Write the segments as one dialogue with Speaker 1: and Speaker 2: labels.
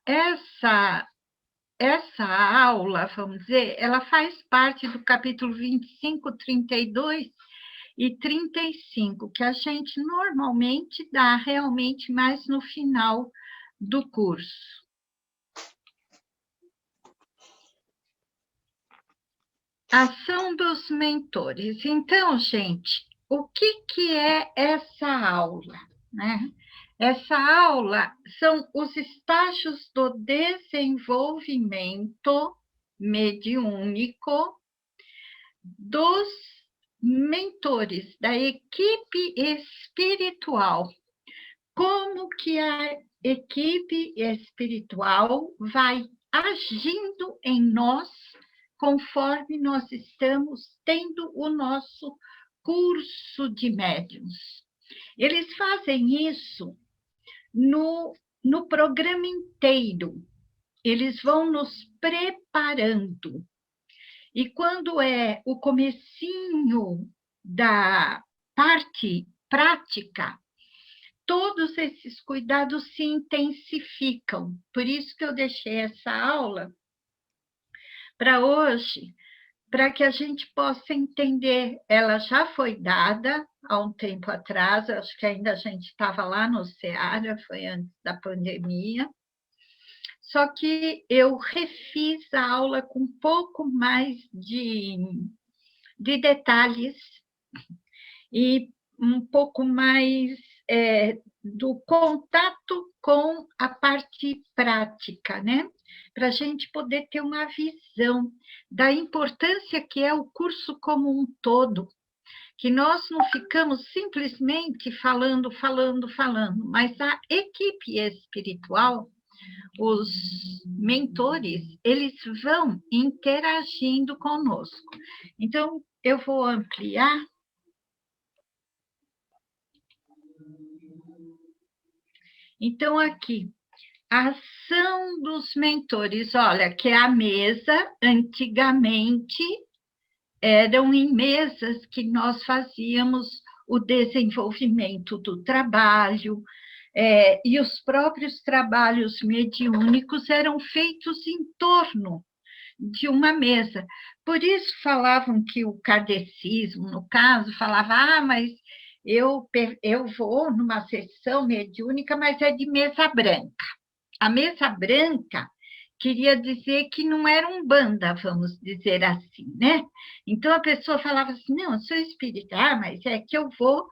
Speaker 1: essa, essa aula, vamos dizer, ela faz parte do capítulo 25, 32 e 35, que a gente normalmente dá realmente mais no final do curso. Ação dos mentores. Então, gente, o que é essa aula, né? Essa aula são os estágios do desenvolvimento mediúnico dos mentores, da equipe espiritual. Como que a equipe espiritual vai agindo em nós conforme nós estamos tendo o nosso curso de médiuns. Eles fazem isso no programa inteiro. Eles vão nos preparando. E quando é o comecinho da parte prática, todos esses cuidados se intensificam. Por isso que eu deixei essa aula para hoje, para que a gente possa entender. Ela já foi dada há um tempo atrás, acho que ainda a gente estava lá no Ceará, foi antes da pandemia. Só que eu refiz a aula com um pouco mais de detalhes e um pouco mais do contato com a parte prática, né? Para a gente poder ter uma visão da importância que é o curso como um todo, que nós não ficamos simplesmente falando, mas a equipe espiritual, os mentores, eles vão interagindo conosco. Então, eu vou ampliar. Então, aqui, a ação dos mentores, olha, que a mesa, antigamente, eram em mesas que nós fazíamos o desenvolvimento do trabalho, e os próprios trabalhos mediúnicos eram feitos em torno de uma mesa. Por isso falavam que o kardecismo, no caso, falava, mas eu vou numa sessão mediúnica, mas é de mesa branca. A mesa branca queria dizer que não era umbanda, vamos dizer assim, né? Então a pessoa falava assim, não, eu sou espírita, mas é que eu vou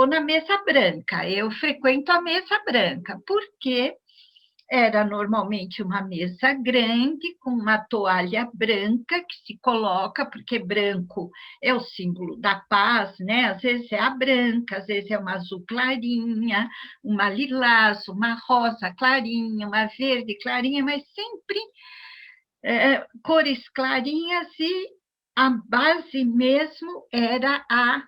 Speaker 1: na mesa branca, eu frequento a mesa branca, porque era normalmente uma mesa grande, com uma toalha branca que se coloca, porque branco é o símbolo da paz, né? Às vezes é a branca, às vezes é uma azul clarinha, uma lilás, uma rosa clarinha, uma verde clarinha, mas sempre cores clarinhas, e a base mesmo era a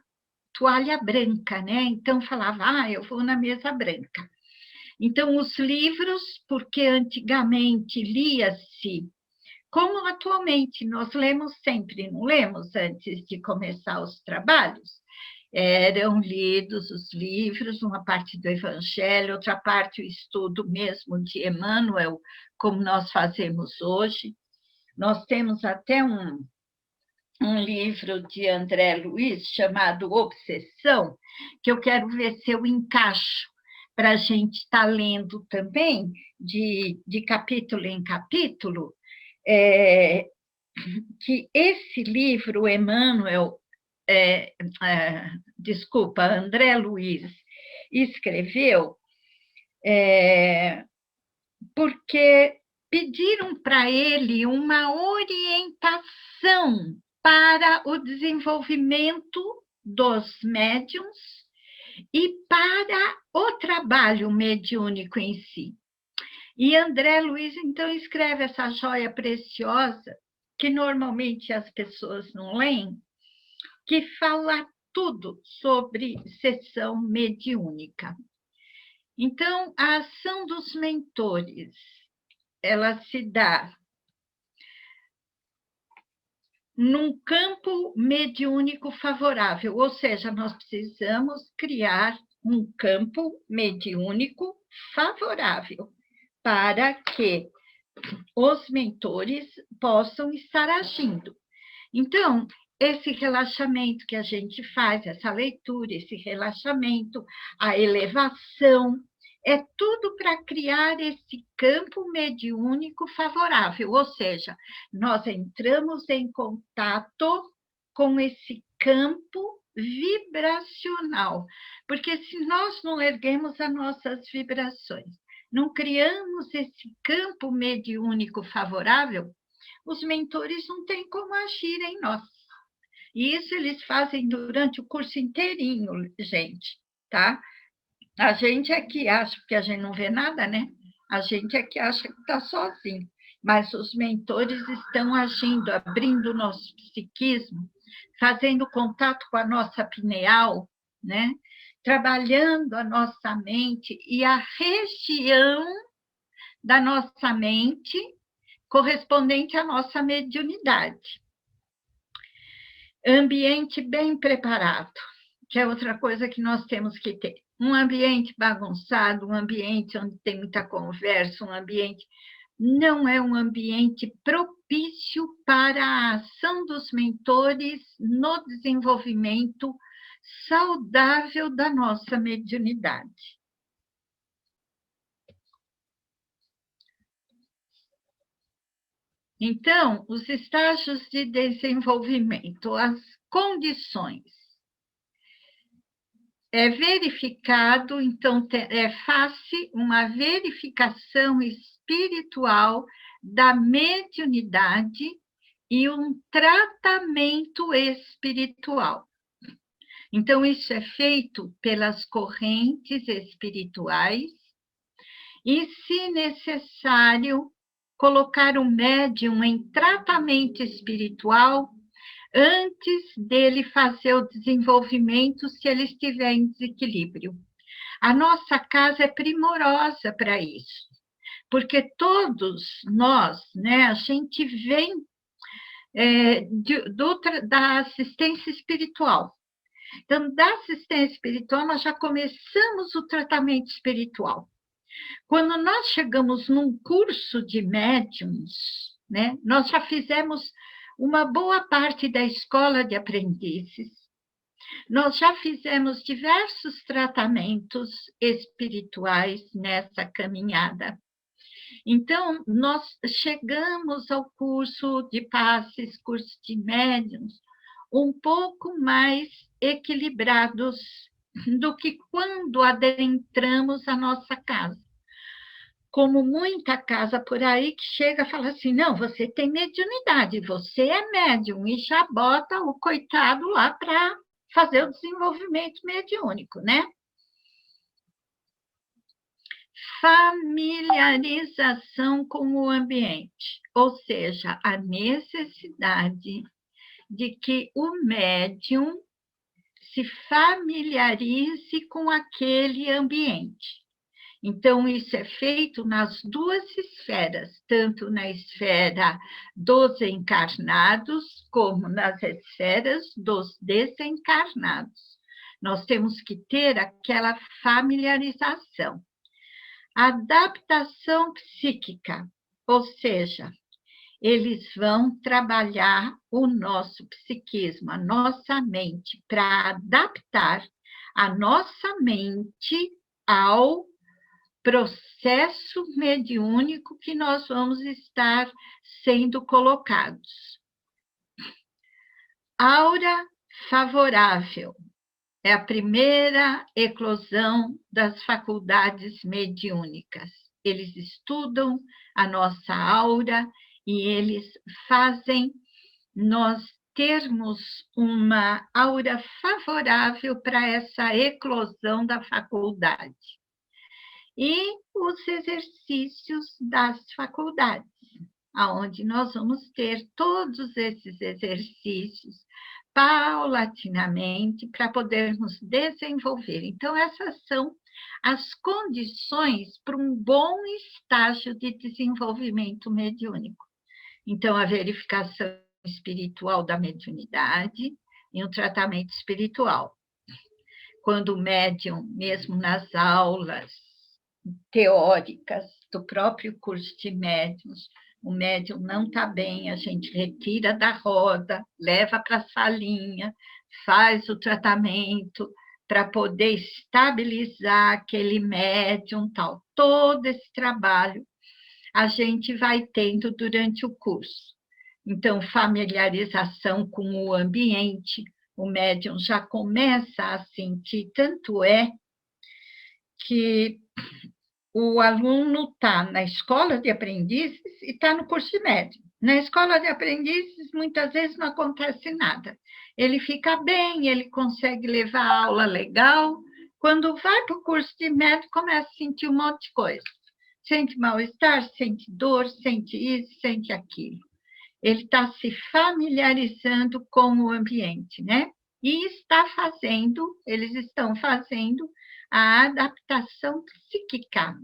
Speaker 1: toalha branca, né? Então falava, eu vou na mesa branca. Então, os livros, porque antigamente lia-se, como atualmente nós lemos sempre, não lemos antes de começar os trabalhos, eram lidos os livros, uma parte do Evangelho, outra parte o estudo mesmo de Emmanuel, como nós fazemos hoje. Nós temos até um livro de André Luiz chamado Obsessão, que eu quero ver se eu encaixo para a gente estar lendo também, de capítulo em capítulo, que esse livro, Emmanuel, André Luiz, escreveu, porque pediram para ele uma orientação para o desenvolvimento dos médiuns e para o trabalho mediúnico em si. E André Luiz, então, escreve essa joia preciosa, que normalmente as pessoas não leem, que fala tudo sobre sessão mediúnica. Então, a ação dos mentores, ela se dá num campo mediúnico favorável, ou seja, nós precisamos criar um campo mediúnico favorável para que os mentores possam estar agindo. Então, esse relaxamento que a gente faz, essa leitura, esse relaxamento, a elevação, é tudo para criar esse campo mediúnico favorável, ou seja, nós entramos em contato com esse campo vibracional, porque se nós não erguemos as nossas vibrações, não criamos esse campo mediúnico favorável, os mentores não têm como agir em nós. E isso eles fazem durante o curso inteirinho, gente, tá? A gente é que acha, porque a gente não vê nada, né? A gente é que acha que está sozinho. Mas os mentores estão agindo, abrindo o nosso psiquismo, fazendo contato com a nossa pineal, né? Trabalhando a nossa mente e a região da nossa mente correspondente à nossa mediunidade. Ambiente bem preparado, que é outra coisa que nós temos que ter. Um ambiente bagunçado, um ambiente onde tem muita conversa, um ambiente não é um ambiente propício para a ação dos mentores no desenvolvimento saudável da nossa mediunidade. Então, os estágios de desenvolvimento, as condições. É verificado, então, faz-se uma verificação espiritual da mediunidade e um tratamento espiritual. Então, isso é feito pelas correntes espirituais e, se necessário, colocar o médium em tratamento espiritual antes dele fazer o desenvolvimento, se ele estiver em desequilíbrio. A nossa casa é primorosa para isso, porque todos nós, né, a gente vem da assistência espiritual. Então, da assistência espiritual, nós já começamos o tratamento espiritual. Quando nós chegamos num curso de médiums, né, nós já fizemos uma boa parte da escola de aprendizes, nós já fizemos diversos tratamentos espirituais nessa caminhada. Então, nós chegamos ao curso de passes, curso de médiums, um pouco mais equilibrados do que quando adentramos a nossa casa. Como muita casa por aí que chega e fala assim, não, você tem mediunidade, você é médium, e já bota o coitado lá para fazer o desenvolvimento mediúnico, né? Familiarização com o ambiente, ou seja, a necessidade de que o médium se familiarize com aquele ambiente. Então, isso é feito nas duas esferas, tanto na esfera dos encarnados, como nas esferas dos desencarnados. Nós temos que ter aquela familiarização. Adaptação psíquica, ou seja, eles vão trabalhar o nosso psiquismo, a nossa mente, para adaptar a nossa mente ao processo mediúnico que nós vamos estar sendo colocados. Aura favorável é a primeira eclosão das faculdades mediúnicas. Eles estudam a nossa aura e eles fazem nós termos uma aura favorável para essa eclosão da faculdade. E os exercícios das faculdades, aonde nós vamos ter todos esses exercícios paulatinamente para podermos desenvolver. Então, essas são as condições para um bom estágio de desenvolvimento mediúnico. Então, a verificação espiritual da mediunidade e o tratamento espiritual. Quando o médium, mesmo nas aulas teóricas, do próprio curso de médiuns. O médium não está bem, a gente retira da roda, leva para a salinha, faz o tratamento para poder estabilizar aquele médium, tal. Todo esse trabalho a gente vai tendo durante o curso. Então, familiarização com o ambiente, o médium já começa a sentir, tanto é que o aluno está na escola de aprendizes e está no curso de médium. Na escola de aprendizes, muitas vezes não acontece nada. Ele fica bem, ele consegue levar a aula legal. Quando vai para o curso de médium, começa a sentir um monte de coisa. Sente mal-estar, sente dor, sente isso, sente aquilo. Ele está se familiarizando com o ambiente, né? E eles estão fazendo a adaptação psíquica,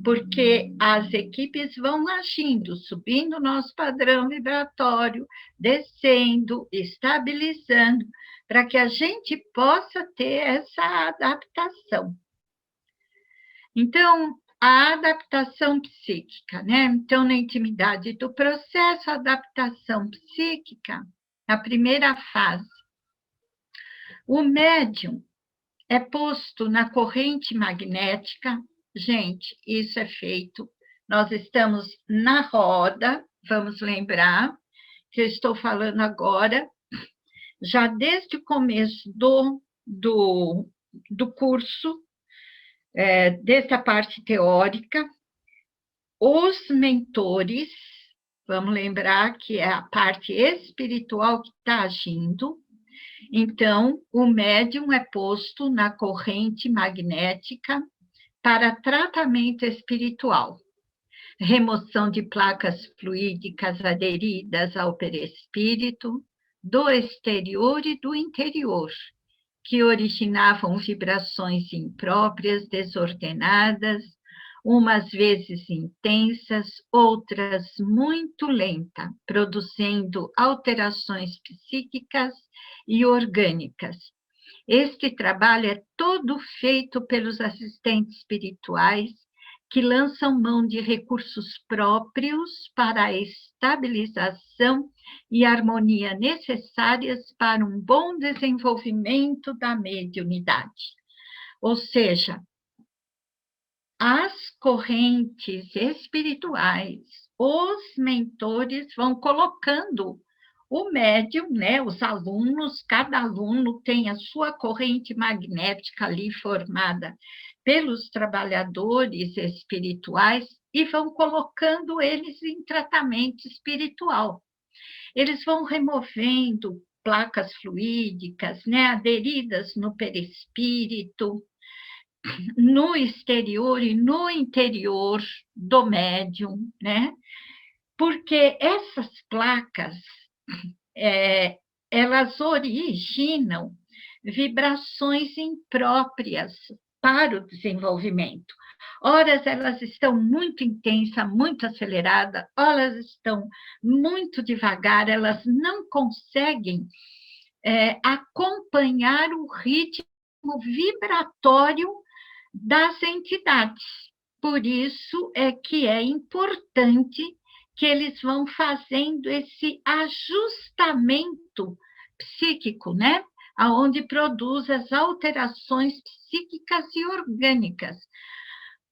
Speaker 1: porque as equipes vão agindo, subindo o nosso padrão vibratório, descendo, estabilizando, para que a gente possa ter essa adaptação. Então, a adaptação psíquica, né? Então, na intimidade do processo, a adaptação psíquica, a primeira fase, o médium é posto na corrente magnética. Gente, isso é feito. Nós estamos na roda, vamos lembrar que eu estou falando agora, já desde o começo do curso, desde a parte teórica, os mentores, vamos lembrar que é a parte espiritual que está agindo. Então, o médium é posto na corrente magnética para tratamento espiritual, remoção de placas fluídicas aderidas ao perispírito, do exterior e do interior, que originavam vibrações impróprias, desordenadas, umas vezes intensas, outras muito lentas, produzindo alterações psíquicas e orgânicas. Este trabalho é todo feito pelos assistentes espirituais, que lançam mão de recursos próprios para a estabilização e harmonia necessárias para um bom desenvolvimento da mediunidade. Ou seja, as correntes espirituais, os mentores vão colocando o médium, né, os alunos, cada aluno tem a sua corrente magnética ali formada pelos trabalhadores espirituais e vão colocando eles em tratamento espiritual. Eles vão removendo placas fluídicas, né, aderidas no perispírito, no exterior e no interior do médium, né? Porque essas placas, elas originam vibrações impróprias para o desenvolvimento. Horas elas estão muito intensas, muito aceleradas, horas estão muito devagar, elas não conseguem acompanhar o ritmo vibratório das entidades. Por isso é que é importante que eles vão fazendo esse ajustamento psíquico, né? Aonde produz as alterações psíquicas e orgânicas.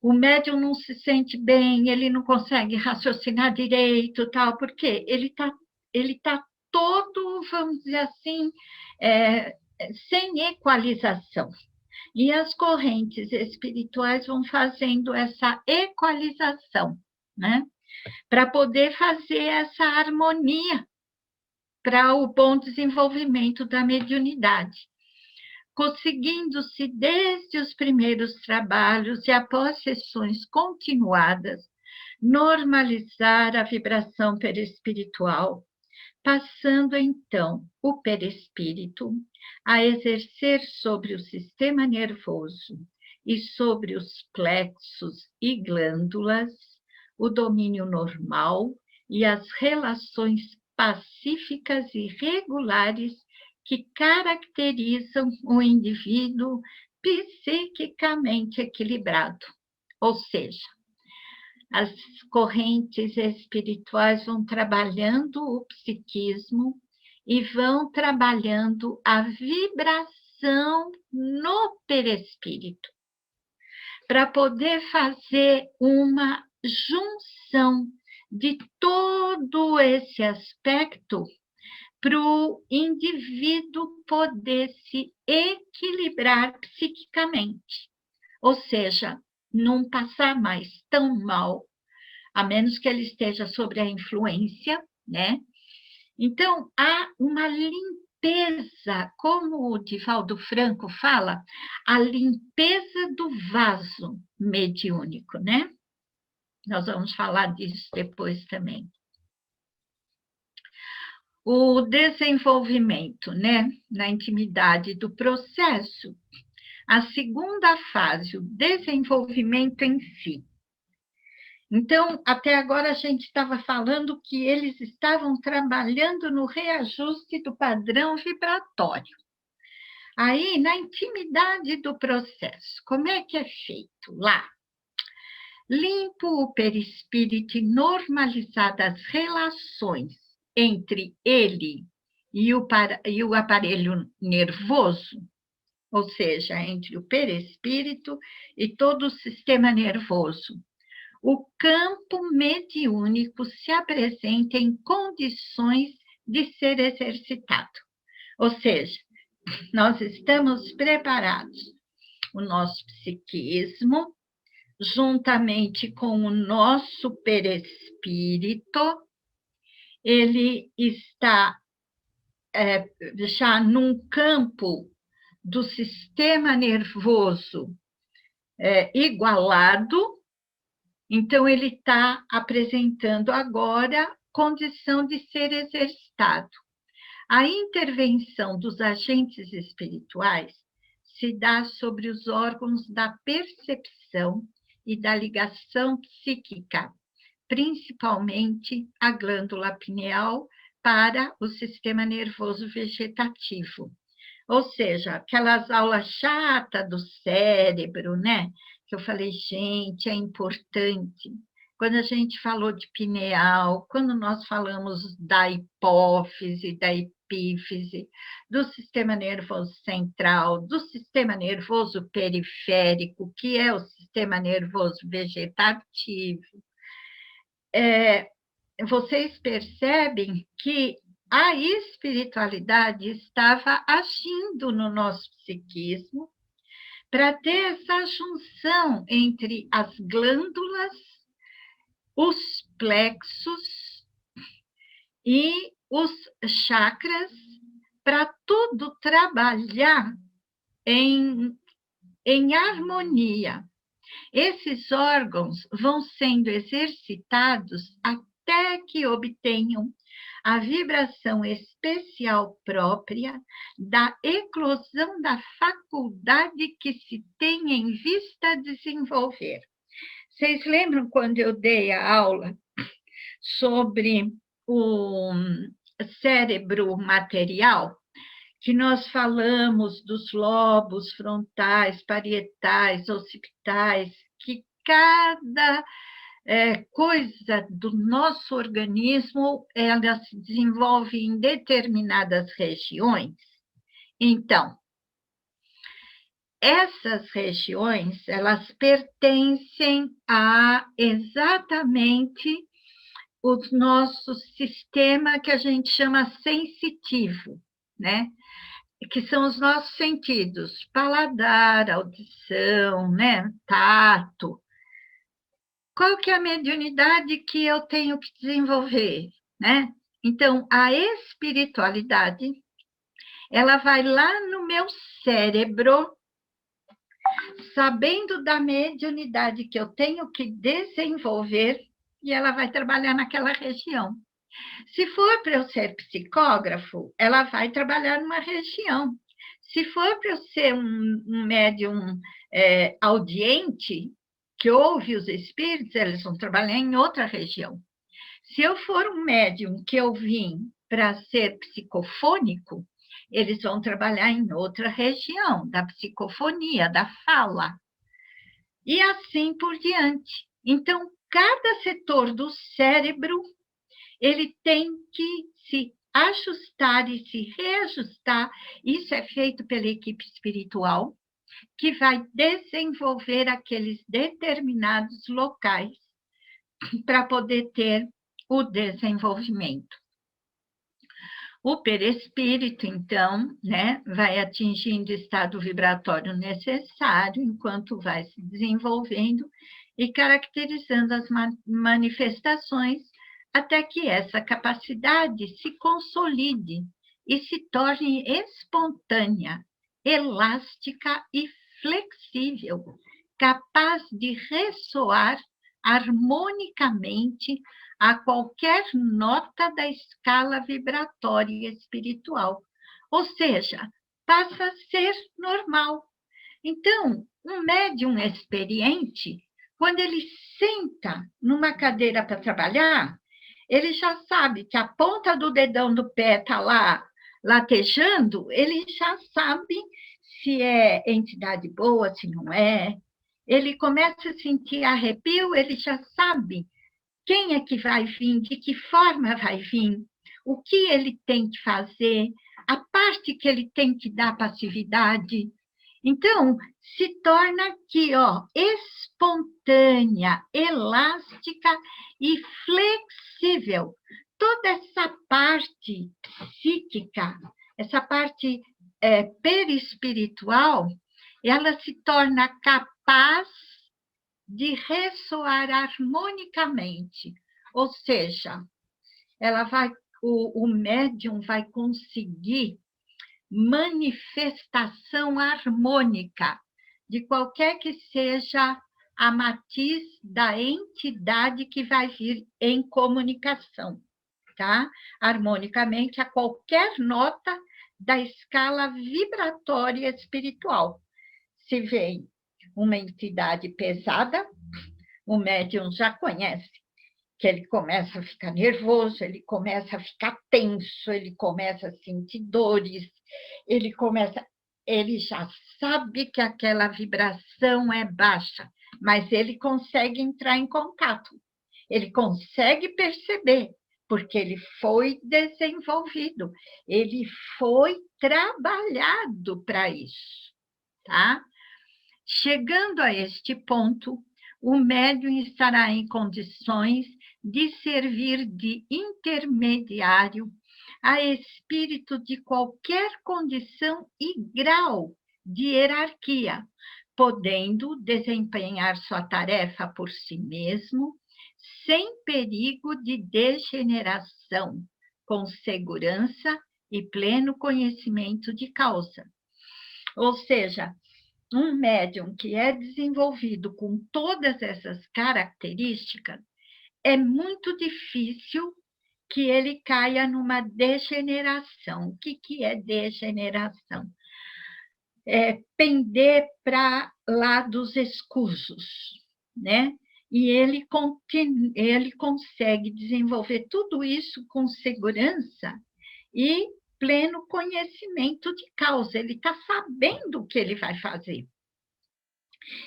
Speaker 1: O médium não se sente bem, ele não consegue raciocinar direito, tal, porque ele tá todo, vamos dizer assim, sem equalização. E as correntes espirituais vão fazendo essa equalização, né? Para poder fazer essa harmonia para o bom desenvolvimento da mediunidade. Conseguindo-se, desde os primeiros trabalhos e após sessões continuadas, normalizar a vibração perispiritual, passando então o perispírito a exercer sobre o sistema nervoso e sobre os plexos e glândulas o domínio normal e as relações pacíficas e regulares que caracterizam o indivíduo psiquicamente equilibrado. Ou seja, as correntes espirituais vão trabalhando o psiquismo e vão trabalhando a vibração no perispírito, para poder fazer uma junção de todo esse aspecto para o indivíduo poder se equilibrar psiquicamente, ou seja, não passar mais tão mal, a menos que ele esteja sob a influência, né? Então, há uma limpeza, como o Divaldo Franco fala, a limpeza do vaso mediúnico, né? Nós vamos falar disso depois também. O desenvolvimento, né, na intimidade do processo. A segunda fase, o desenvolvimento em si. Então, até agora a gente estava falando que eles estavam trabalhando no reajuste do padrão vibratório. Aí, na intimidade do processo, como é que é feito lá? Limpo o perispírito e normalizado as relações entre ele e o aparelho nervoso, ou seja, entre o perispírito e todo o sistema nervoso. O campo mediúnico se apresenta em condições de ser exercitado. Ou seja, nós estamos preparados. O nosso psiquismo, juntamente com o nosso perispírito, ele está já num campo do sistema nervoso igualado, então ele está apresentando agora condição de ser exercitado. A intervenção dos agentes espirituais se dá sobre os órgãos da percepção e da ligação psíquica, principalmente a glândula pineal para o sistema nervoso vegetativo. Ou seja, aquelas aulas chatas do cérebro, né? Que eu falei, gente, é importante. Quando a gente falou de pineal, quando nós falamos da hipófise, da epífise, do sistema nervoso central, do sistema nervoso periférico, que é o sistema nervoso vegetativo, vocês percebem que a espiritualidade estava agindo no nosso psiquismo para ter essa junção entre as glândulas, os plexos e os chakras, para tudo trabalhar em harmonia. Esses órgãos vão sendo exercitados até que obtenham a vibração especial própria da eclosão da faculdade que se tem em vista desenvolver. Vocês lembram quando eu dei a aula sobre o cérebro material? Que nós falamos dos lobos frontais, parietais, occipitais, que cada coisa do nosso organismo, ela se desenvolve em determinadas regiões. Então, essas regiões, elas pertencem a exatamente o nosso sistema que a gente chama sensitivo, né? Que são os nossos sentidos, paladar, audição, né? Tato. Qual que é a mediunidade que eu tenho que desenvolver, né? Então, a espiritualidade, ela vai lá no meu cérebro, sabendo da mediunidade que eu tenho que desenvolver, e ela vai trabalhar naquela região. Se for para eu ser psicógrafo, ela vai trabalhar numa região. Se for para eu ser um médium audiente, que ouve os espíritos, eles vão trabalhar em outra região. Se eu for um médium que eu vim para ser psicofônico, eles vão trabalhar em outra região, da psicofonia, da fala. E assim por diante. Então, cada setor do cérebro, ele tem que se ajustar e se reajustar. Isso é feito pela equipe espiritual, que vai desenvolver aqueles determinados locais para poder ter o desenvolvimento. O perispírito, então, né, vai atingindo o estado vibratório necessário enquanto vai se desenvolvendo e caracterizando as manifestações até que essa capacidade se consolide e se torne espontânea, elástica e flexível, capaz de ressoar harmonicamente a qualquer nota da escala vibratória espiritual, ou seja, passa a ser normal. Então, um médium experiente, quando ele senta numa cadeira para trabalhar, ele já sabe que a ponta do dedão do pé está lá latejando, ele já sabe se é entidade boa, se não é. Ele começa a sentir arrepio, ele já sabe quem é que vai vir, de que forma vai vir, o que ele tem que fazer, a parte que ele tem que dar passividade. Então, se torna aqui, ó, espontânea, elástica e flexível. Toda essa parte psíquica, essa parte perispiritual, ela se torna capaz de ressoar harmonicamente, ou seja, o médium vai conseguir manifestação harmônica de qualquer que seja a matiz da entidade que vai vir em comunicação, tá? Harmonicamente a qualquer nota da escala vibratória espiritual. Se vem uma entidade pesada, o médium já conhece, que ele começa a ficar nervoso, ele começa a ficar tenso, ele começa a sentir dores, ele já sabe que aquela vibração é baixa, mas ele consegue entrar em contato, ele consegue perceber, porque ele foi desenvolvido, ele foi trabalhado para isso, tá? Chegando a este ponto, o médium estará em condições de servir de intermediário a espírito de qualquer condição e grau de hierarquia, podendo desempenhar sua tarefa por si mesmo, sem perigo de degeneração, com segurança e pleno conhecimento de causa. Ou seja, um médium que é desenvolvido com todas essas características, é muito difícil que ele caia numa degeneração. O que é degeneração? É pender para lados escusos, né? E ele consegue desenvolver tudo isso com segurança e pleno conhecimento de causa. Ele está sabendo o que ele vai fazer.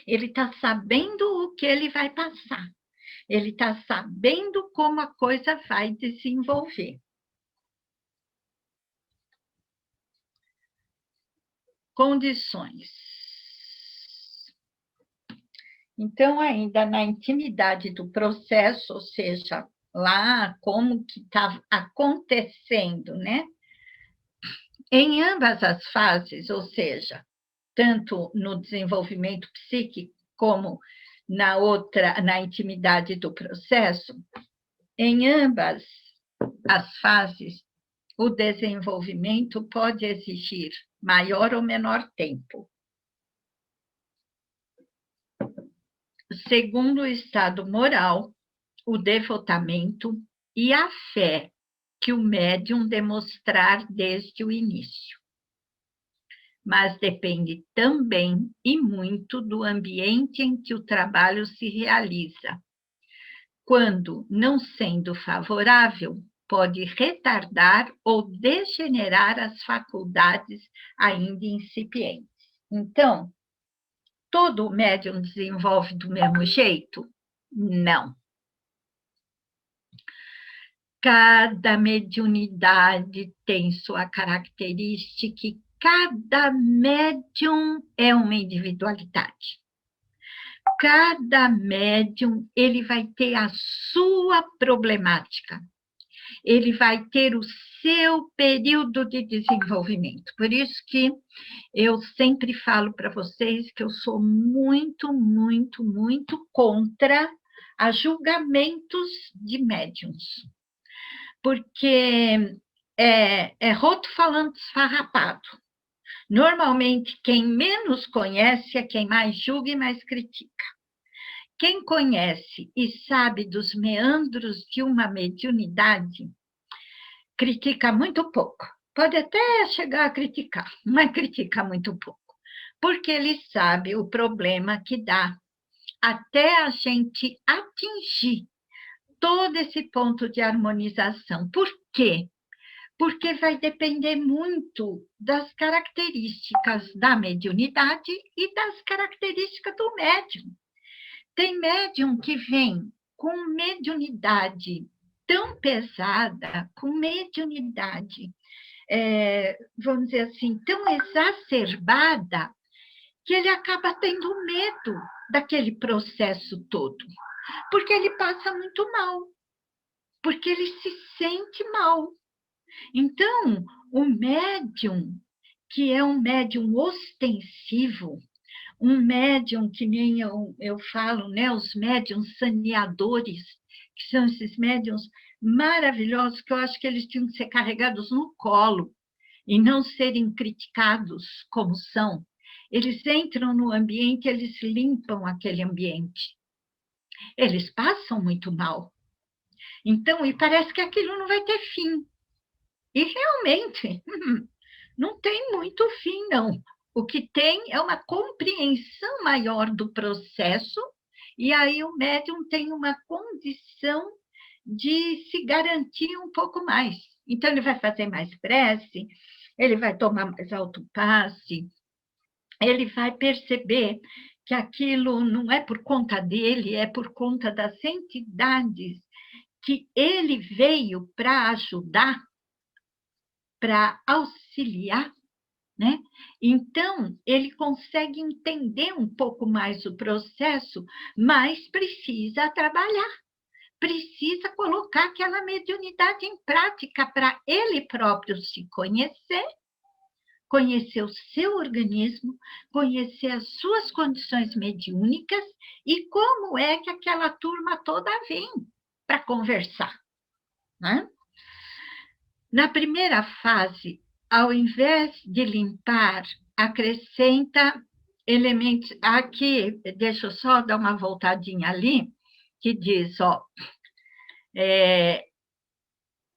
Speaker 1: Ele está sabendo o que ele vai passar. Ele está sabendo como a coisa vai desenvolver. Condições. Então, ainda na intimidade do processo, ou seja, lá como que está acontecendo, né? Em ambas as fases, ou seja, tanto no desenvolvimento psíquico como na intimidade do processo, em ambas as fases, o desenvolvimento pode exigir maior ou menor tempo. Segundo o estado moral, o devotamento e a fé que o médium demonstrar desde o início. Mas depende também e muito do ambiente em que o trabalho se realiza. Quando, não sendo favorável, pode retardar ou degenerar as faculdades ainda incipientes. Então, todo médium desenvolve do mesmo jeito? Não. Cada mediunidade tem sua característica e cada médium é uma individualidade. Cada médium, ele vai ter a sua problemática. Ele vai ter o seu período de desenvolvimento. Por isso que eu sempre falo para vocês que eu sou muito, muito, muito contra a julgamentos de médiums. Porque é roto falando esfarrapado. Normalmente, quem menos conhece é quem mais julga e mais critica. Quem conhece e sabe dos meandros de uma mediunidade, critica muito pouco. Pode até chegar a criticar, mas critica muito pouco. Porque ele sabe o problema que dá até a gente atingir todo esse ponto de harmonização. Por quê? Porque vai depender muito das características da mediunidade e das características do médium. Tem médium que vem com mediunidade tão pesada, com mediunidade, vamos dizer assim, tão exacerbada, que ele acaba tendo medo daquele processo todo, porque ele passa muito mal, porque ele se sente mal. Então, o médium, que é um médium ostensivo, um médium que nem eu falo, né, os médiums saneadores, que são esses médiums maravilhosos, que eu acho que eles tinham que ser carregados no colo e não serem criticados como são. Eles entram no ambiente, eles limpam aquele ambiente. Eles passam muito mal. Então, e parece que aquilo não vai ter fim. E realmente, não tem muito fim, não. O que tem é uma compreensão maior do processo, e aí o médium tem uma condição de se garantir um pouco mais. Então, ele vai fazer mais prece, ele vai tomar mais alto passe, ele vai perceber que aquilo não é por conta dele, é por conta das entidades que ele veio para ajudar, para auxiliar, né? Então, ele consegue entender um pouco mais o processo, mas precisa trabalhar, precisa colocar aquela mediunidade em prática para ele próprio se conhecer, conhecer o seu organismo, conhecer as suas condições mediúnicas e como é que aquela turma toda vem para conversar, né? Na primeira fase, ao invés de limpar, acrescenta elementos. Aqui, deixa eu só dar uma voltadinha ali, que diz, ó,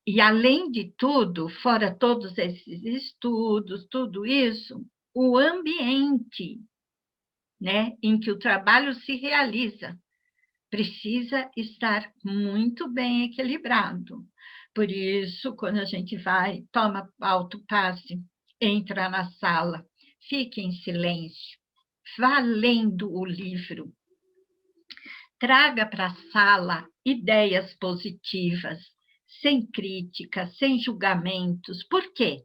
Speaker 1: e além de tudo, fora todos esses estudos, tudo isso, o ambiente, né, em que o trabalho se realiza precisa estar muito bem equilibrado. Por isso, quando a gente vai, toma alto passe, entra na sala, fique em silêncio, vá lendo o livro, traga para a sala ideias positivas, sem crítica, sem julgamentos. Por quê?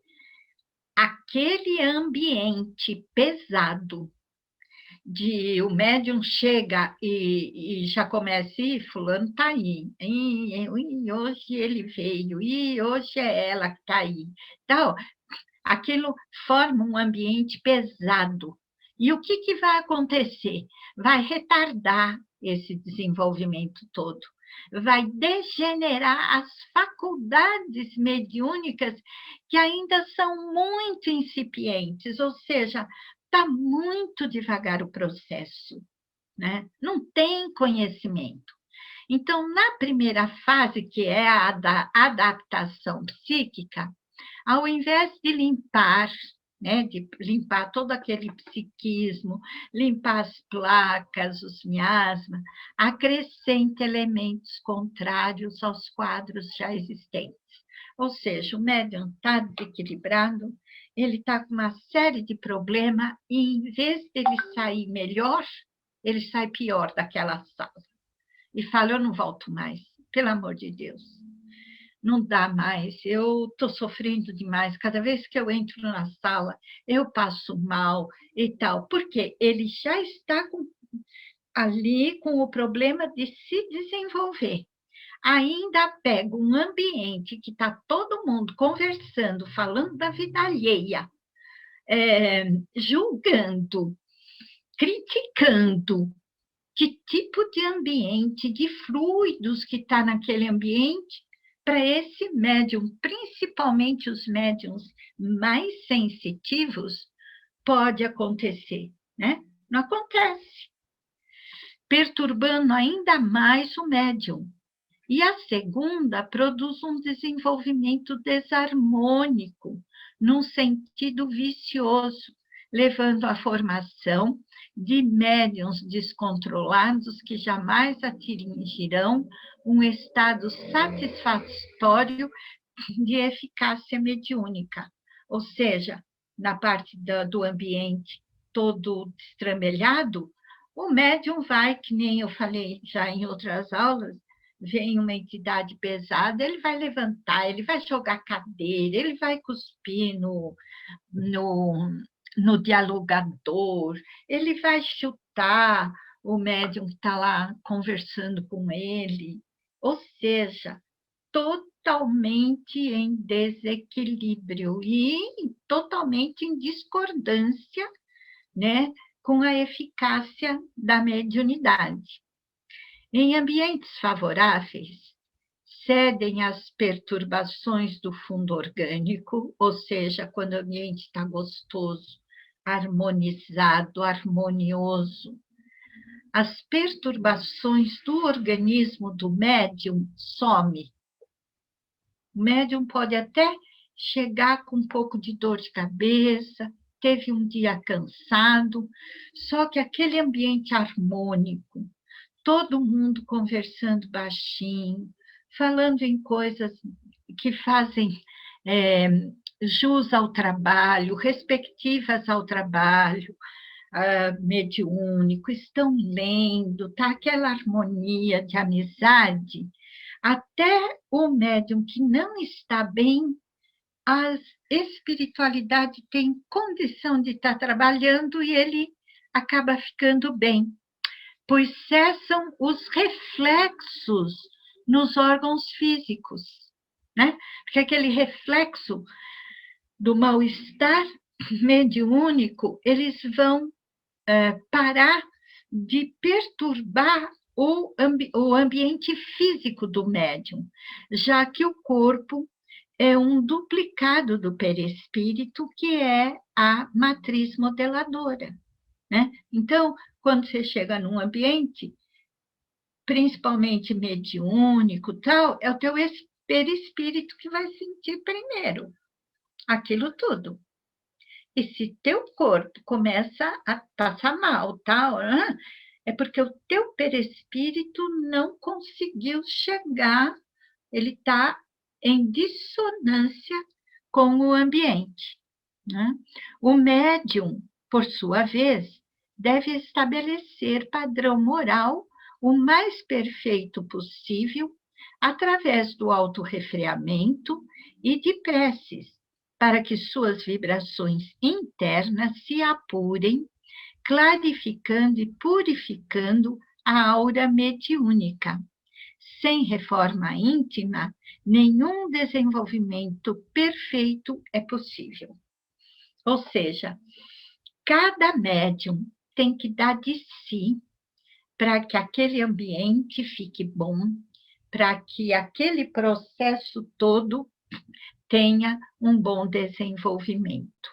Speaker 1: Aquele ambiente pesado de o médium chega e já começa, e fulano está aí, e hoje ele veio, e hoje é ela que está aí. Então, aquilo forma um ambiente pesado. E o que vai acontecer? Vai retardar esse desenvolvimento todo, vai degenerar as faculdades mediúnicas que ainda são muito incipientes, ou seja, está muito devagar o processo, né? Não tem conhecimento. Então, na primeira fase, que é a da adaptação psíquica, ao invés de limpar, né, de limpar todo aquele psiquismo, limpar as placas, os miasmas, acrescenta elementos contrários aos quadros já existentes. Ou seja, o médium está desequilibrado, ele está com uma série de problemas e, em vez dele sair melhor, ele sai pior daquela sala. E fala, eu não volto mais, pelo amor de Deus. não dá mais, eu estou sofrendo demais, cada vez que eu entro na sala, eu passo mal e tal, porque ele já está ali com o problema de se desenvolver. Ainda pega um ambiente que está todo mundo conversando, falando da vida alheia, julgando, criticando, que tipo de ambiente, de fluidos que está naquele ambiente, para esse médium, principalmente os médiums mais sensitivos, pode acontecer, né? Não acontece, perturbando ainda mais o médium. E a segunda produz um desenvolvimento desarmônico, num sentido vicioso, levando à formação de médiuns descontrolados que jamais atingirão um estado satisfatório de eficácia mediúnica. Ou seja, na parte do ambiente todo destramelhado, o médium vai, que nem eu falei já em outras aulas, vem uma entidade pesada, ele vai levantar, ele vai jogar cadeira, ele vai cuspir no, no dialogador, ele vai chutar o médium que está lá conversando com ele. Ou seja, totalmente em desequilíbrio e totalmente em discordância, né, com a eficácia da mediunidade. Em ambientes favoráveis, cedem às perturbações do fundo orgânico, ou seja, quando o ambiente está gostoso, harmonizado, harmonioso. As perturbações do organismo do médium somem. O médium pode até chegar com um pouco de dor de cabeça, teve um dia cansado, só que aquele ambiente harmônico, todo mundo conversando baixinho, falando em coisas que fazem jus ao trabalho, respectivas ao trabalho mediúnico, estão lendo, tá aquela harmonia de amizade, até o médium que não está bem, a espiritualidade tem condição de estar trabalhando e ele acaba ficando bem, pois cessam os reflexos nos órgãos físicos, né? Porque aquele reflexo do mal-estar mediúnico, eles vão parar de perturbar o ambiente físico do médium, já que o corpo é um duplicado do perispírito, que é a matriz modeladora, né? Então, quando você chega num ambiente, principalmente mediúnico, tal, é o teu perispírito que vai sentir primeiro aquilo tudo. E se teu corpo começa a passar mal, tal, é porque o teu perispírito não conseguiu chegar, ele está em dissonância com o ambiente, né? O médium, por sua vez, deve estabelecer padrão moral o mais perfeito possível através do autorrefreamento e de preces, para que suas vibrações internas se apurem, clarificando e purificando a aura mediúnica. Sem reforma íntima, nenhum desenvolvimento perfeito é possível. Ou seja, cada médium tem que dar de si para que aquele ambiente fique bom, para que aquele processo todo tenha um bom desenvolvimento.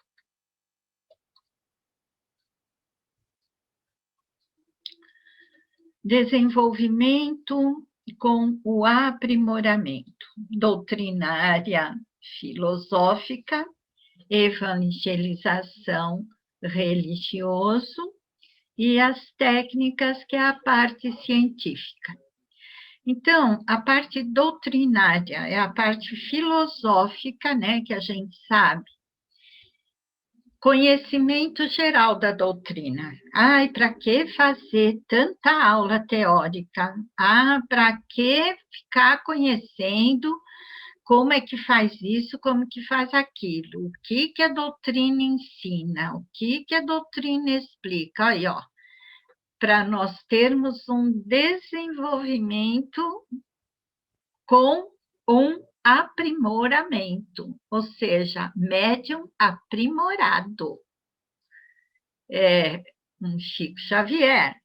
Speaker 1: Desenvolvimento com o aprimoramento, doutrinária, filosófica, evangelização, religioso e as técnicas, que é a parte científica. Então, a parte doutrinária é a parte filosófica, né, que a gente sabe. Conhecimento geral da doutrina. Ai, para que fazer tanta aula teórica? Ah, para que ficar conhecendo como é que faz isso, como que faz aquilo, o que que a doutrina ensina, o que que a doutrina explica, aí, ó, para nós termos um desenvolvimento com um aprimoramento, ou seja, médium aprimorado. É um Chico Xavier,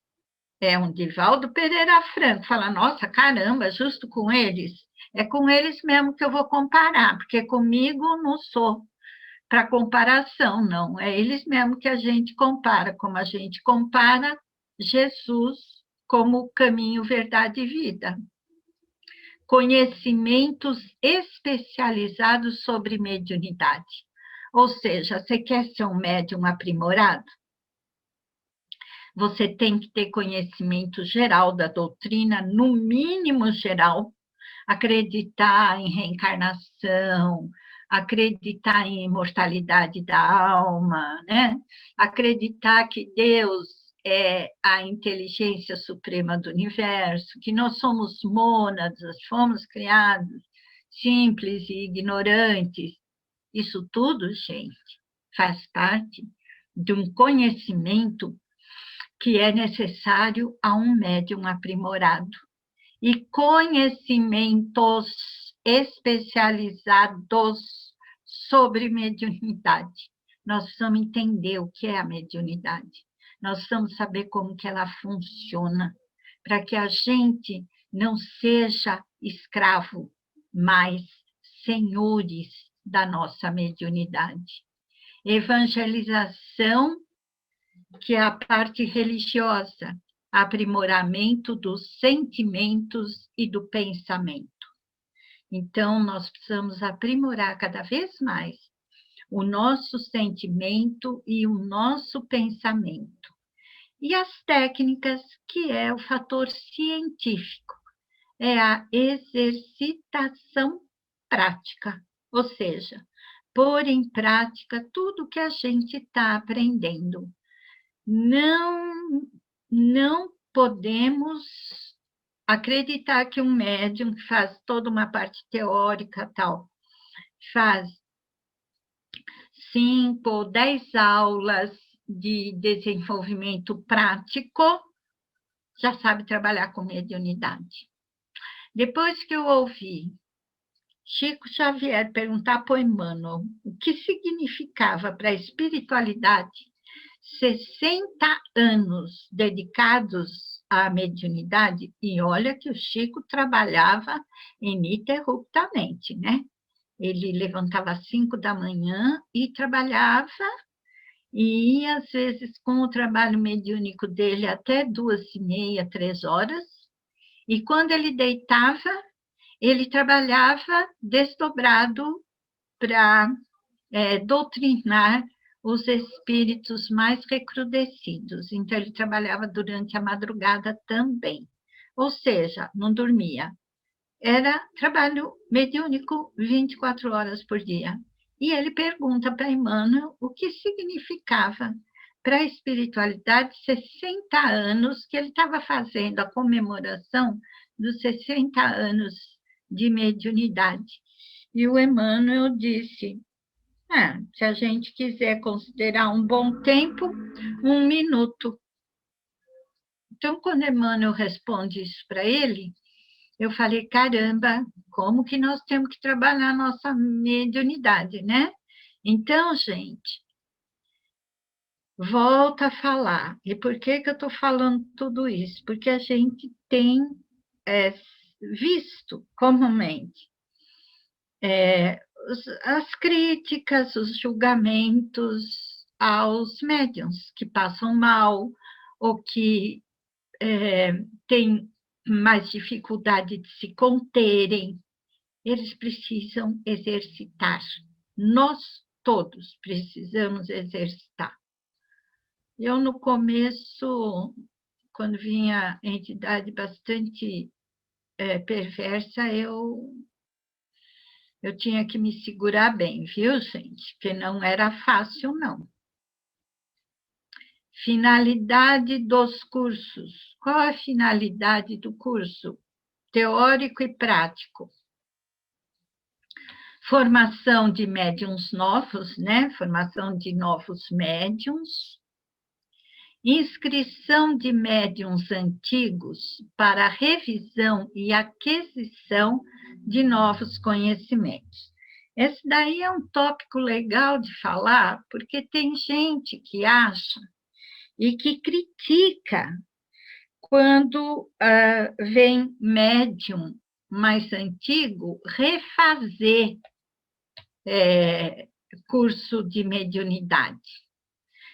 Speaker 1: é um Divaldo Pereira Franco, fala, nossa, caramba, justo com eles? É com eles mesmo que eu vou comparar, porque comigo não sou para comparação, não. É eles mesmo que a gente compara, como a gente compara Jesus como caminho, verdade e vida. Conhecimentos especializados sobre mediunidade. Ou seja, você quer ser um médium aprimorado? Você tem que ter conhecimento geral da doutrina, no mínimo geral, acreditar em reencarnação, acreditar em imortalidade da alma, né? Acreditar que Deus é a inteligência suprema do universo, que nós somos mônadas, fomos criados simples e ignorantes. Isso tudo, gente, faz parte de um conhecimento que é necessário a um médium aprimorado. E conhecimentos especializados sobre mediunidade. Nós precisamos entender o que é a mediunidade. Nós precisamos saber como que ela funciona, para que a gente não seja escravo, mas senhores da nossa mediunidade. Evangelização, que é a parte religiosa, aprimoramento dos sentimentos e do pensamento. Então, nós precisamos aprimorar cada vez mais o nosso sentimento e o nosso pensamento. E as técnicas, que é o fator científico, é a exercitação prática, ou seja, pôr em prática tudo que a gente está aprendendo. Não podemos acreditar que um médium que faz toda uma parte teórica, tal, faz 5 ou 10 aulas de desenvolvimento prático, já sabe trabalhar com mediunidade. Depois que eu ouvi Chico Xavier perguntar para o Emmanuel o que significava para a espiritualidade 60 anos dedicados à mediunidade, e olha que o Chico trabalhava ininterruptamente, né? Ele levantava às 5 da manhã e trabalhava, e às vezes com o trabalho mediúnico dele até 2h30, 3 horas, e quando ele deitava, ele trabalhava desdobrado para doutrinar os espíritos mais recrudescidos. Então, ele trabalhava durante a madrugada também. Ou seja, não dormia. Era trabalho mediúnico 24 horas por dia. E ele pergunta para Emmanuel o que significava para a espiritualidade 60 anos que ele estava fazendo a comemoração dos 60 anos de mediunidade. E o Emmanuel disse: se a gente quiser considerar um bom tempo, 1 minuto. Então, quando Emmanuel responde isso para ele, eu falei, caramba, como que nós temos que trabalhar a nossa mediunidade, né? Então, gente, volta a falar. E por que que eu estou falando tudo isso? Porque a gente tem visto comumente as críticas, os julgamentos aos médiuns que passam mal ou que têm mais dificuldade de se conterem. Eles precisam exercitar. Nós todos precisamos exercitar. Eu, no começo, quando vinha entidade bastante perversa, eu tinha que me segurar bem, viu, gente? Porque não era fácil, não. Finalidade dos cursos. Qual a finalidade do curso? Teórico e prático. formação de médiums novos, né? Formação de novos médiums, inscrição de médiums antigos para revisão e aquisição de novos conhecimentos. Esse daí é um tópico legal de falar, porque tem gente que acha e que critica quando vem médium mais antigo refazer curso de mediunidade.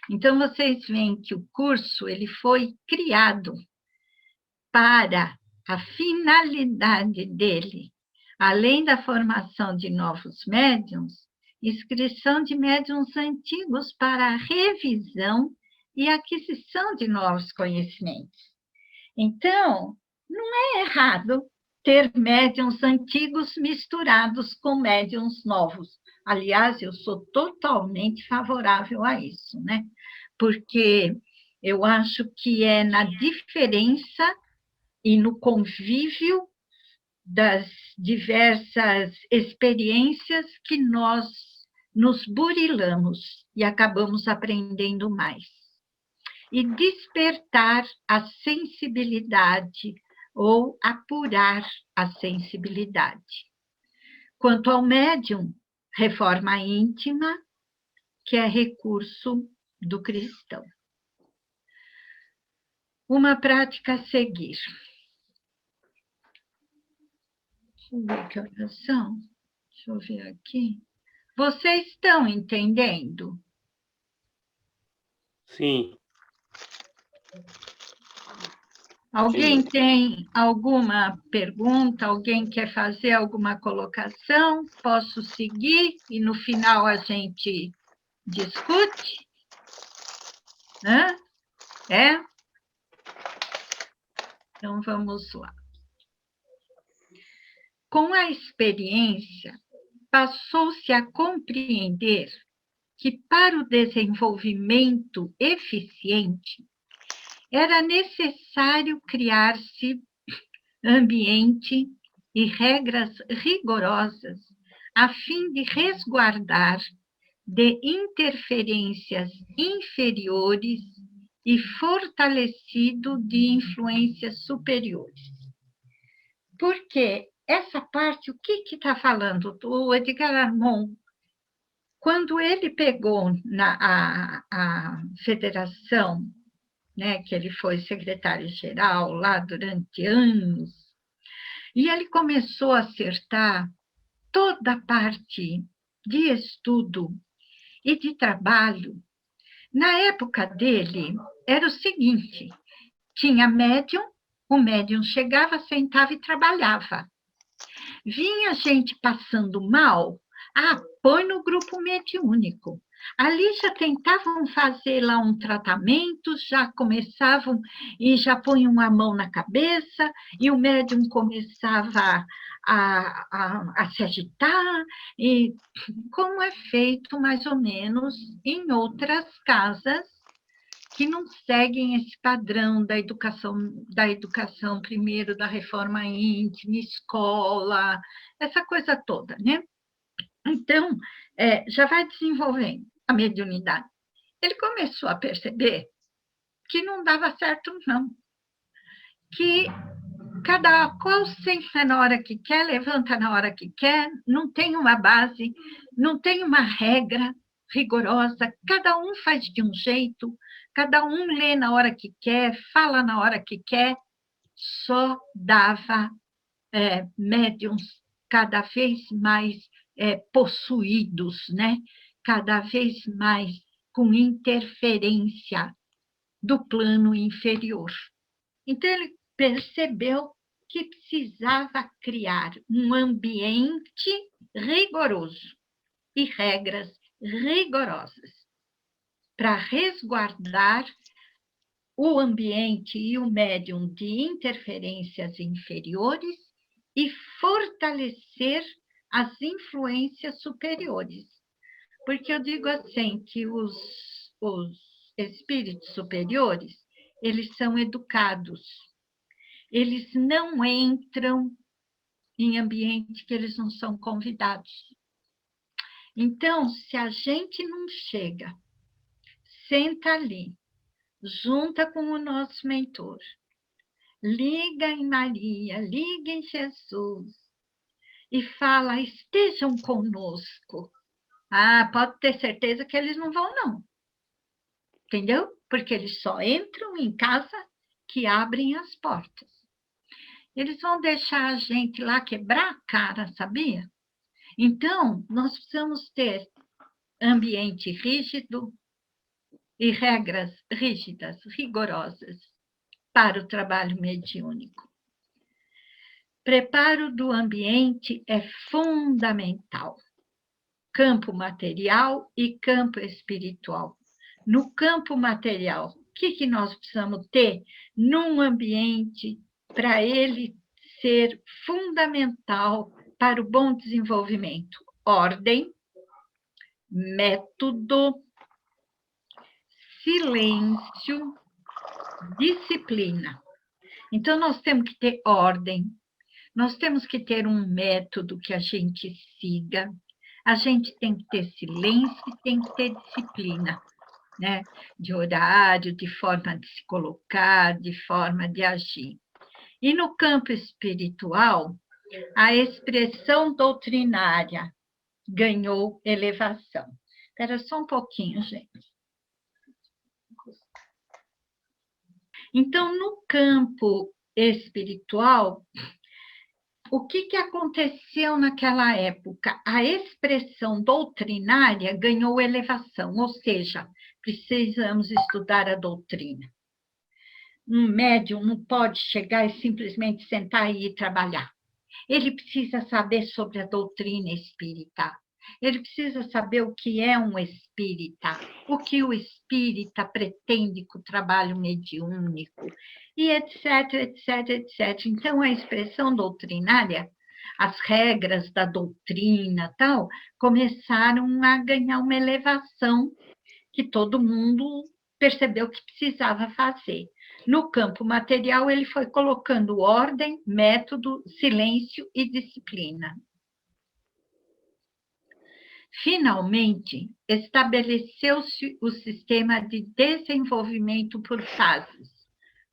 Speaker 1: Então, vocês veem que o curso ele foi criado para a finalidade dele, além da formação de novos médiums, inscrição de médiums antigos para a revisão e aquisição de novos conhecimentos. Então, não é errado ter médiums antigos misturados com médiums novos. Aliás, eu sou totalmente favorável a isso, né? Porque eu acho que é na diferença e no convívio das diversas experiências que nós nos burilamos e acabamos aprendendo mais. E despertar a sensibilidade ou apurar a sensibilidade. Quanto ao médium, reforma íntima, que é recurso do cristão. Uma prática a seguir. Deixa eu ver que oração. Deixa eu ver aqui. Vocês estão entendendo?
Speaker 2: Sim.
Speaker 1: Alguém tem alguma pergunta? Alguém quer fazer alguma colocação? Posso seguir e no final a gente discute? Hã? É? Então vamos lá. Com a experiência, passou-se a compreender que para o desenvolvimento eficiente era necessário criar-se ambiente e regras rigorosas a fim de resguardar de interferências inferiores e fortalecido de influências superiores. Porque essa parte, o que está falando? O Edgar Armond, quando ele pegou a federação, né, que ele foi secretário-geral lá durante anos, e ele começou a acertar toda a parte de estudo e de trabalho. Na época dele, era o seguinte, tinha médium, o médium chegava, sentava e trabalhava. Vinha gente passando mal, põe no grupo mediúnico. Ali já tentavam fazer lá um tratamento, já começavam e já punham a mão na cabeça, e o médium começava a se agitar, e como é feito mais ou menos em outras casas que não seguem esse padrão da educação primeiro, da reforma íntima, escola, essa coisa toda, né? Então, já vai desenvolvendo a mediunidade. Ele começou a perceber que não dava certo, não. Que cada qual senta na hora que quer, levanta na hora que quer, não tem uma base, não tem uma regra rigorosa, cada um faz de um jeito, cada um lê na hora que quer, fala na hora que quer, só dava médiums cada vez mais possuídos, né? Cada vez mais com interferência do plano inferior. Então, ele percebeu que precisava criar um ambiente rigoroso e regras rigorosas para resguardar o ambiente e o médium de interferências inferiores e fortalecer as influências superiores. Porque eu digo assim, que os espíritos superiores, eles são educados. Eles não entram em ambiente que eles não são convidados. Então, se a gente não chega, senta ali, junta com o nosso mentor, liga em Maria, liga em Jesus e fala, estejam conosco. Ah, pode ter certeza que eles não vão, não. Entendeu? Porque eles só entram em casa que abrem as portas. Eles vão deixar a gente lá quebrar a cara, sabia? Então, nós precisamos ter ambiente rígido e regras rígidas, rigorosas, para o trabalho mediúnico. Preparo do ambiente é fundamental. Campo material e campo espiritual. No campo material, o que nós precisamos ter num ambiente para ele ser fundamental para o bom desenvolvimento? Ordem, método, silêncio, disciplina. Então, nós temos que ter ordem, nós temos que ter um método que a gente siga, a gente tem que ter silêncio e tem que ter disciplina, né? De horário, de forma de se colocar, de forma de agir. E no campo espiritual, a expressão doutrinária ganhou elevação. Espera só um pouquinho, gente. Então, no campo espiritual, o que aconteceu naquela época? A expressão doutrinária ganhou elevação, ou seja, precisamos estudar a doutrina. Um médium não pode chegar e simplesmente sentar e ir trabalhar. Ele precisa saber sobre a doutrina espírita. Ele precisa saber o que é um espírita, o que o espírita pretende com o trabalho mediúnico, e etc, etc, etc. Então, a expressão doutrinária, as regras da doutrina, tal, começaram a ganhar uma elevação que todo mundo percebeu que precisava fazer. No campo material, ele foi colocando ordem, método, silêncio e disciplina. Finalmente, estabeleceu-se o sistema de desenvolvimento por fases,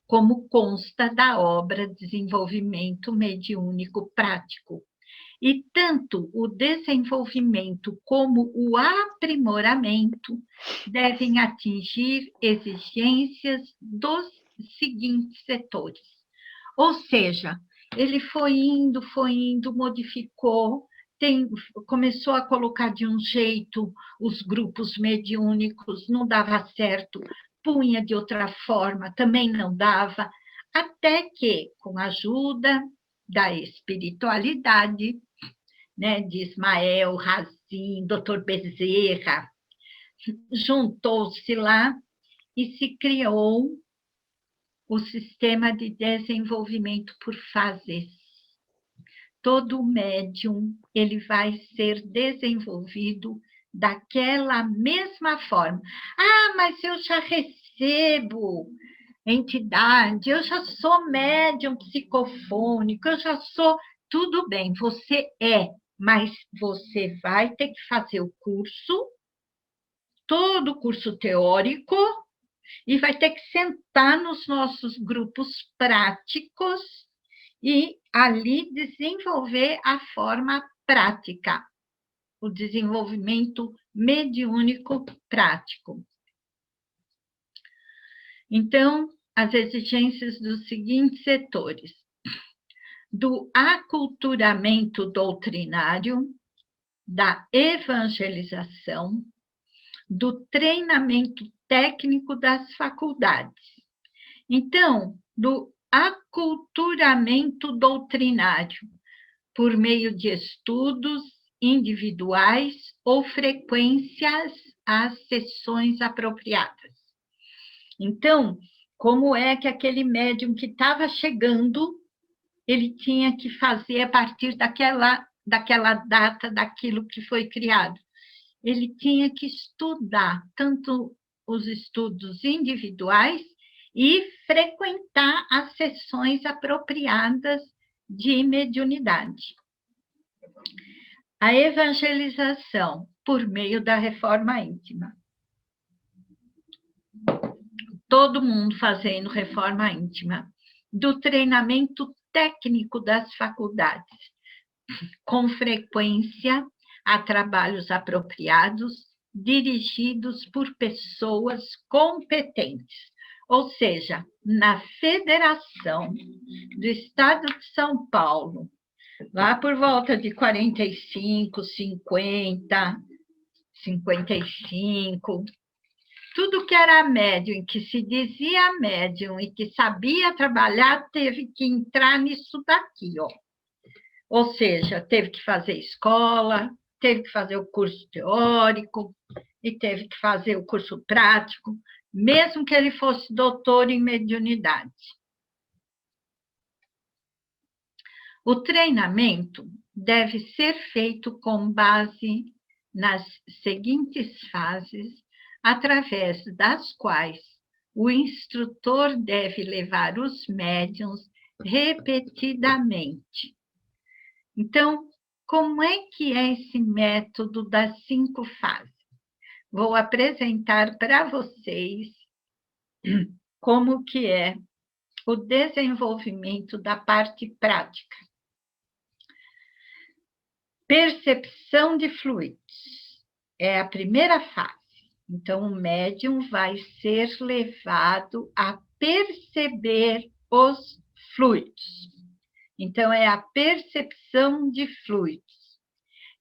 Speaker 1: como consta da obra Desenvolvimento Mediúnico Prático. E tanto o desenvolvimento como o aprimoramento devem atingir exigências dos seguintes setores. Ou seja, ele foi indo, modificou, começou a colocar de um jeito os grupos mediúnicos, não dava certo, punha de outra forma, também não dava, até que, com a ajuda da espiritualidade, né, de Ismael, Razin, Dr. Bezerra, juntou-se lá e se criou o sistema de desenvolvimento por fases. Todo médium, ele vai ser desenvolvido daquela mesma forma. Ah, mas eu já recebo entidade, eu já sou médium psicofônico, eu já sou... Tudo bem, você é, mas você vai ter que fazer o curso, todo o curso teórico, e vai ter que sentar nos nossos grupos práticos e ali desenvolver a forma prática, o desenvolvimento mediúnico prático. Então, as exigências dos seguintes setores: do aculturamento doutrinário, da evangelização, do treinamento técnico das faculdades. Então, do aculturamento doutrinário, por meio de estudos individuais ou frequências às sessões apropriadas. Então, como é que aquele médium que estava chegando, ele tinha que fazer a partir daquela data, daquilo que foi criado? Ele tinha que estudar tanto os estudos individuais e frequentar as sessões apropriadas de mediunidade. A evangelização, por meio da reforma íntima. Todo mundo fazendo reforma íntima, do treinamento técnico das faculdades, com frequência a trabalhos apropriados, dirigidos por pessoas competentes. Ou seja, na Federação do Estado de São Paulo, lá por volta de 45, 50, 55, tudo que era médium, que se dizia médium e que sabia trabalhar, teve que entrar nisso daqui, ó. Ou seja, teve que fazer escola, teve que fazer o curso teórico e teve que fazer o curso prático, mesmo que ele fosse doutor em mediunidade. O treinamento deve ser feito com base nas seguintes fases, através das quais o instrutor deve levar os médiuns repetidamente. Então, como é que é esse método das 5 fases? Vou apresentar para vocês como que é o desenvolvimento da parte prática. Percepção de fluidos é a primeira fase. Então, o médium vai ser levado a perceber os fluidos. Então, é a percepção de fluidos.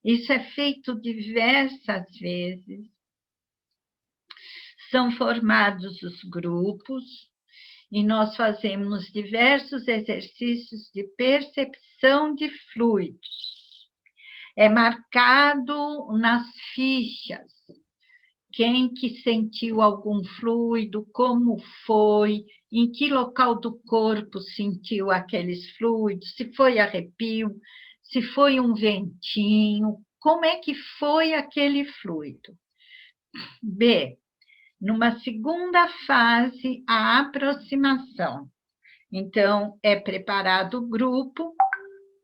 Speaker 1: Isso é feito diversas vezes. São formados os grupos e nós fazemos diversos exercícios de percepção de fluidos. É marcado nas fichas quem que sentiu algum fluido, como foi, em que local do corpo sentiu aqueles fluidos, se foi arrepio, se foi um ventinho, como é que foi aquele fluido. B, numa segunda fase, a aproximação. Então, é preparado o grupo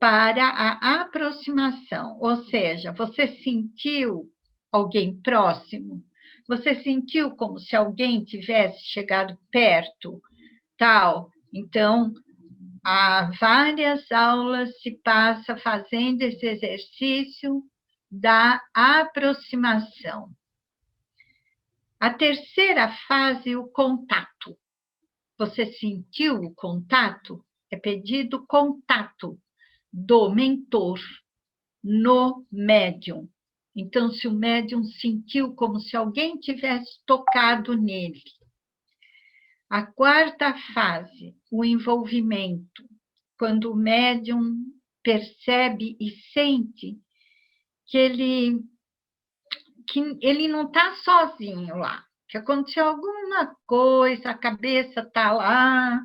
Speaker 1: para a aproximação, ou seja, você sentiu alguém próximo? Você sentiu como se alguém tivesse chegado perto, tal? Então, há várias aulas se passa fazendo esse exercício da aproximação. A terceira fase, o contato. Você sentiu o contato? É pedido contato do mentor no médium. Então, se o médium sentiu como se alguém tivesse tocado nele. A quarta fase, o envolvimento, quando o médium percebe e sente que ele não está sozinho lá, que aconteceu alguma coisa, a cabeça está lá,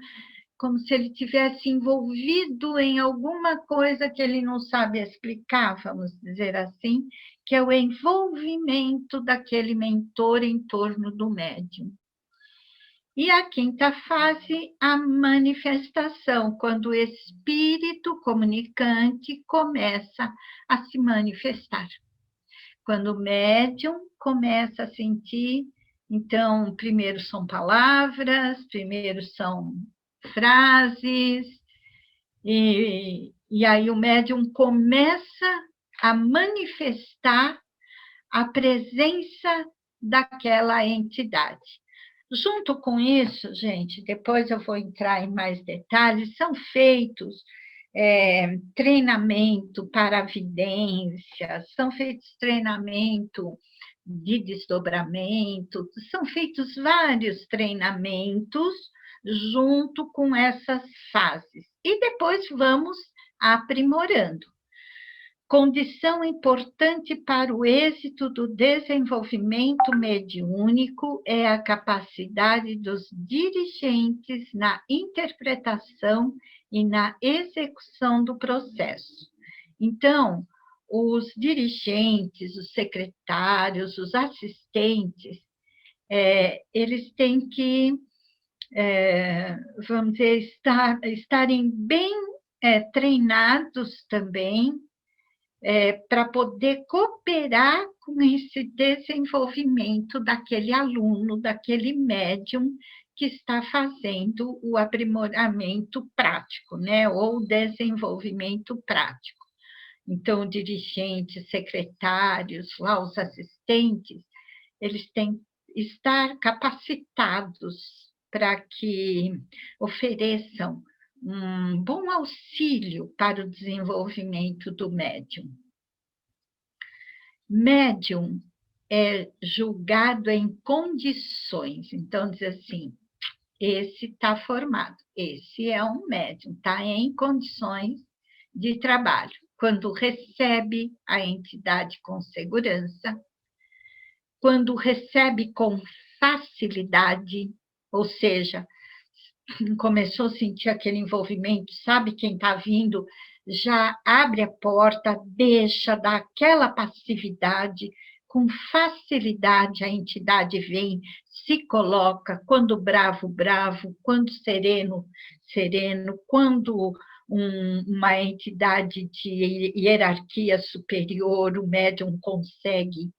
Speaker 1: como se ele tivesse envolvido em alguma coisa que ele não sabe explicar, vamos dizer assim, que é o envolvimento daquele mentor em torno do médium. E a quinta fase, a manifestação, quando o espírito comunicante começa a se manifestar. Quando o médium começa a sentir, então, primeiro são palavras, primeiro são frases, e aí o médium começa a manifestar a presença daquela entidade. Junto com isso, gente, depois eu vou entrar em mais detalhes, são feitos treinamento para vidência, são feitos treinamento de desdobramento, são feitos vários treinamentos junto com essas fases. E depois vamos aprimorando. Condição importante para o êxito do desenvolvimento mediúnico é a capacidade dos dirigentes na interpretação e na execução do processo. Então, os dirigentes, os secretários, os assistentes, eles têm que, vamos dizer, estarem bem treinados também para poder cooperar com esse desenvolvimento daquele aluno, daquele médium que está fazendo o aprimoramento prático, né? Ou desenvolvimento prático. Então, dirigentes, secretários, lá os assistentes, eles têm que estar capacitados para que ofereçam um bom auxílio para o desenvolvimento do médium. Médium é julgado em condições, então diz assim, esse está formado, esse é um médium, está em condições de trabalho. Quando recebe a entidade com segurança, quando recebe com facilidade, ou seja, começou a sentir aquele envolvimento, sabe quem está vindo, já abre a porta, deixa, dá aquela passividade, com facilidade a entidade vem, se coloca, quando bravo, bravo, quando sereno, sereno, quando uma entidade de hierarquia superior, o médium consegue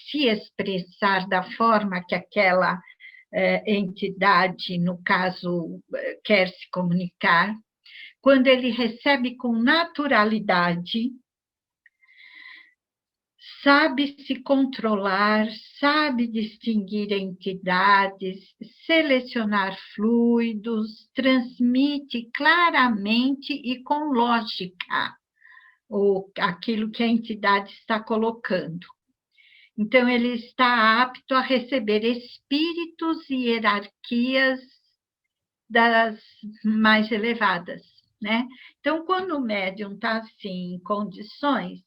Speaker 1: se expressar da forma que aquela entidade, no caso, quer se comunicar, quando ele recebe com naturalidade, sabe se controlar, sabe distinguir entidades, selecionar fluidos, transmite claramente e com lógica aquilo que a entidade está colocando. Então, ele está apto a receber espíritos e hierarquias das mais elevadas, né? Então, quando o médium está assim, em condições,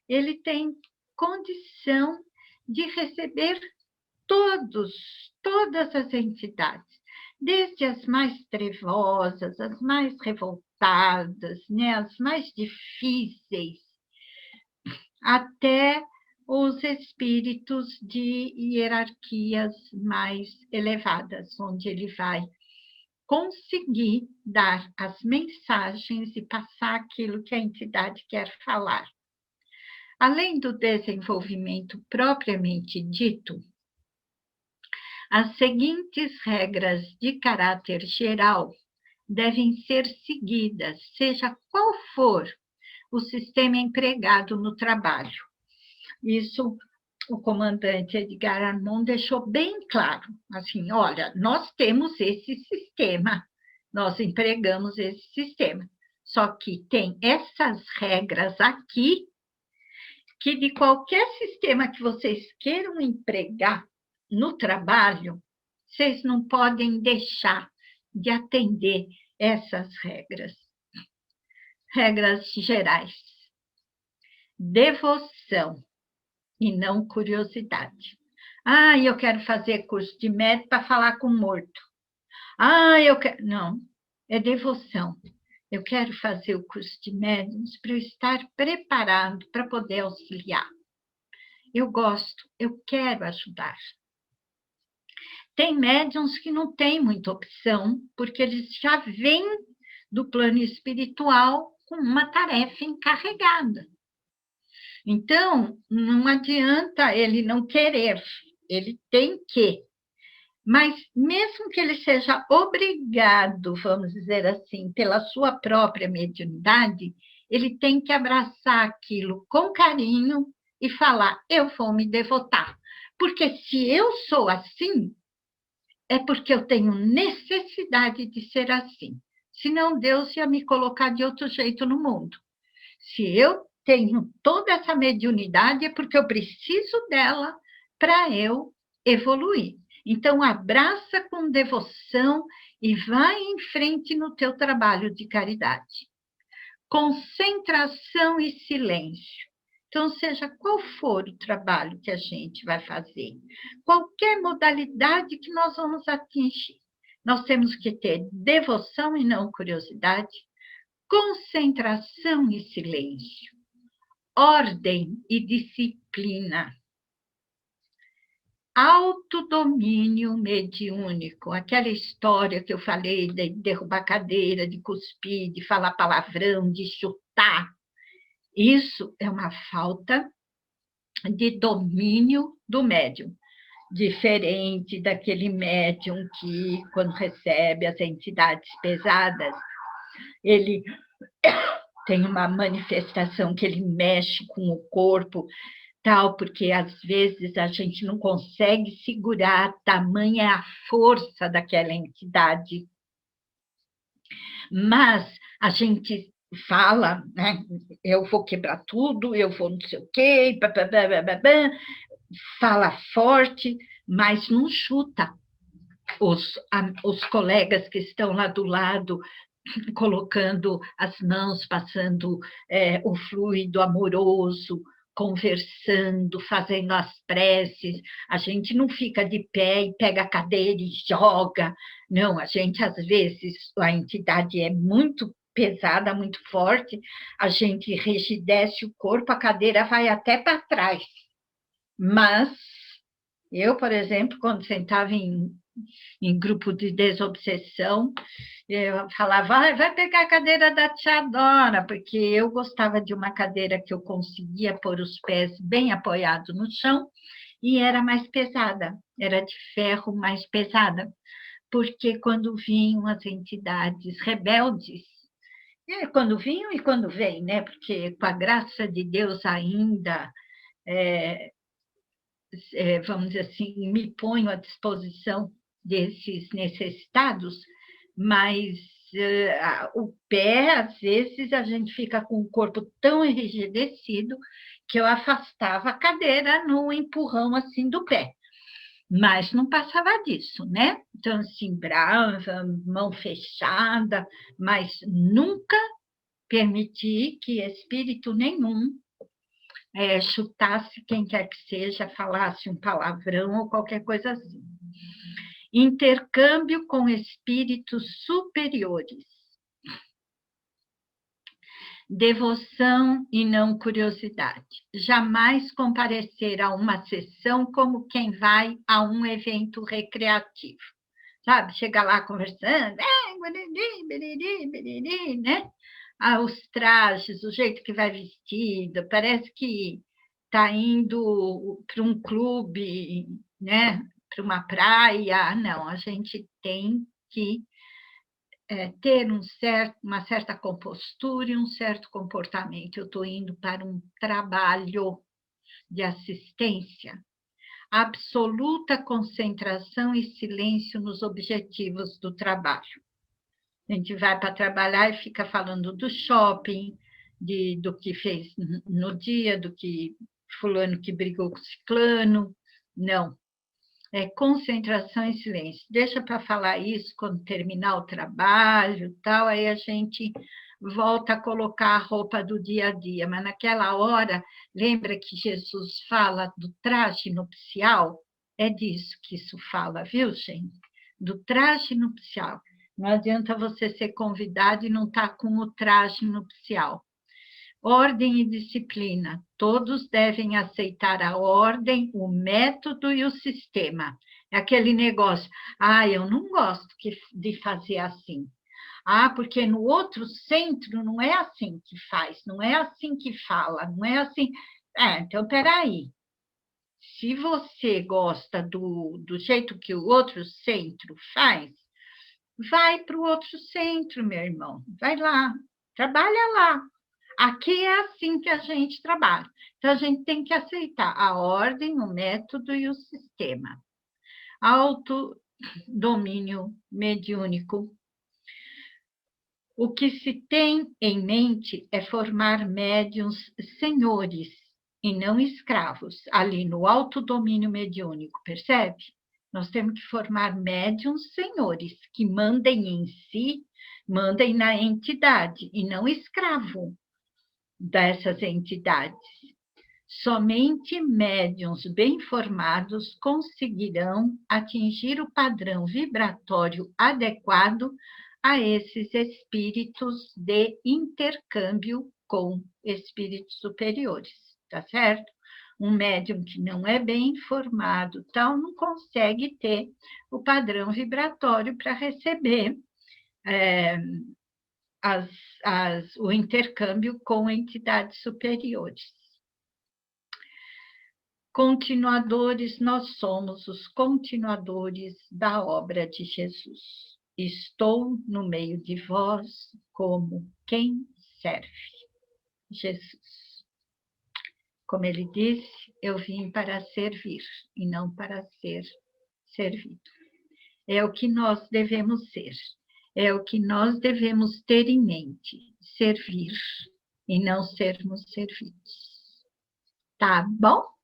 Speaker 1: ele tem condição de receber todas as entidades, desde as mais trevosas, as mais revoltadas, né? As mais difíceis, até os espíritos de hierarquias mais elevadas, onde ele vai conseguir dar as mensagens e passar aquilo que a entidade quer falar. Além do desenvolvimento propriamente dito, as seguintes regras de caráter geral devem ser seguidas, seja qual for o sistema empregado no trabalho. Isso o comandante Edgar Armon deixou bem claro, assim, olha, nós temos esse sistema, nós empregamos esse sistema, só que tem essas regras aqui, que de qualquer sistema que vocês queiram empregar no trabalho, vocês não podem deixar de atender essas regras. Regras gerais. Devoção e não curiosidade. Ah, eu quero fazer curso de médico para falar com morto. Ah, eu quero... Não, é devoção. Eu quero fazer o curso de médiuns para eu estar preparado para poder auxiliar. Eu gosto, eu quero ajudar. Tem médiuns que não têm muita opção, porque eles já vêm do plano espiritual com uma tarefa encarregada. Então, não adianta ele não querer, ele tem que. Mas, mesmo que ele seja obrigado, vamos dizer assim, pela sua própria mediunidade, ele tem que abraçar aquilo com carinho e falar: eu vou me devotar. Porque se eu sou assim, é porque eu tenho necessidade de ser assim. Senão, Deus ia me colocar de outro jeito no mundo. Se eu tenho toda essa mediunidade, é porque eu preciso dela para eu evoluir. Então, abraça com devoção e vai em frente no teu trabalho de caridade. Concentração e silêncio. Então, seja qual for o trabalho que a gente vai fazer, qualquer modalidade que nós vamos atingir, nós temos que ter devoção e não curiosidade, concentração e silêncio, ordem e disciplina, autodomínio mediúnico, aquela história que eu falei de derrubar cadeira, de cuspir, de falar palavrão, de chutar. Isso é uma falta de domínio do médium, diferente daquele médium que, quando recebe as entidades pesadas, ele tem uma manifestação que ele mexe com o corpo, tal, porque às vezes a gente não consegue segurar, tamanha a força daquela entidade. Mas a gente fala, né? Eu vou quebrar tudo, eu vou não sei o quê, fala forte, mas não chuta os colegas que estão lá do lado, colocando as mãos, passando o fluido amoroso, conversando, fazendo as preces. A gente não fica de pé e pega a cadeira e joga. Não, a gente, às vezes, a entidade é muito pesada, muito forte, a gente rigidece o corpo, a cadeira vai até para trás. Mas eu, por exemplo, quando sentava em grupo de desobsessão, eu falava, vai pegar a cadeira da tia Dora, porque eu gostava de uma cadeira que eu conseguia pôr os pés bem apoiados no chão e era mais pesada, era de ferro mais pesada, porque quando vinham as entidades rebeldes, quando vinham e quando vêm, né? Porque com a graça de Deus ainda é, vamos dizer assim, me ponho à disposição desses necessitados, mas o pé, às vezes, a gente fica com o corpo tão enrijecido que eu afastava a cadeira no empurrão assim do pé. Mas não passava disso, né? Então, assim, brava, mão fechada, mas nunca permiti que espírito nenhum chutasse quem quer que seja, falasse um palavrão ou qualquer coisa assim. Intercâmbio com espíritos superiores. Devoção e não curiosidade. Jamais comparecer a uma sessão como quem vai a um evento recreativo. Sabe? Chega lá conversando, né? Os trajes, o jeito que vai vestido, parece que está indo para um clube, né? Para uma praia. Não, a gente tem que ter uma certa compostura e um certo comportamento. Eu estou indo para um trabalho de assistência. Absoluta concentração e silêncio nos objetivos do trabalho. A gente vai para trabalhar e fica falando do shopping, do que fez no dia, do que fulano que brigou com ciclano. Não. É concentração e silêncio. Deixa para falar isso quando terminar o trabalho, tal, aí a gente volta a colocar a roupa do dia a dia. Mas naquela hora, lembra que Jesus fala do traje nupcial? É disso que isso fala, viu, gente? Do traje nupcial. Não adianta você ser convidado e não estar com o traje nupcial. Ordem e disciplina. Todos devem aceitar a ordem, o método e o sistema. É aquele negócio, eu não gosto de fazer assim. Porque no outro centro não é assim que faz, não é assim que fala, não é assim. Então, peraí. Se você gosta do jeito que o outro centro faz, vai para o outro centro, meu irmão. Vai lá, trabalha lá. Aqui é assim que a gente trabalha. Então, a gente tem que aceitar a ordem, o método e o sistema. Autodomínio mediúnico. O que se tem em mente é formar médiuns senhores e não escravos, ali no autodomínio mediúnico, percebe? Nós temos que formar médiuns senhores que mandem em si, mandem na entidade, e não escravo dessas entidades. Somente médiuns bem formados conseguirão atingir o padrão vibratório adequado a esses espíritos de intercâmbio com espíritos superiores, tá certo? Um médium que não é bem formado, tal, não consegue ter o padrão vibratório para receber o intercâmbio com entidades superiores. Continuadores, nós somos os continuadores da obra de Jesus. Estou no meio de vós como quem serve Jesus. Como ele disse, eu vim para servir e não para ser servido. É o que nós devemos ser, é o que nós devemos ter em mente, servir e não sermos servidos. Tá bom?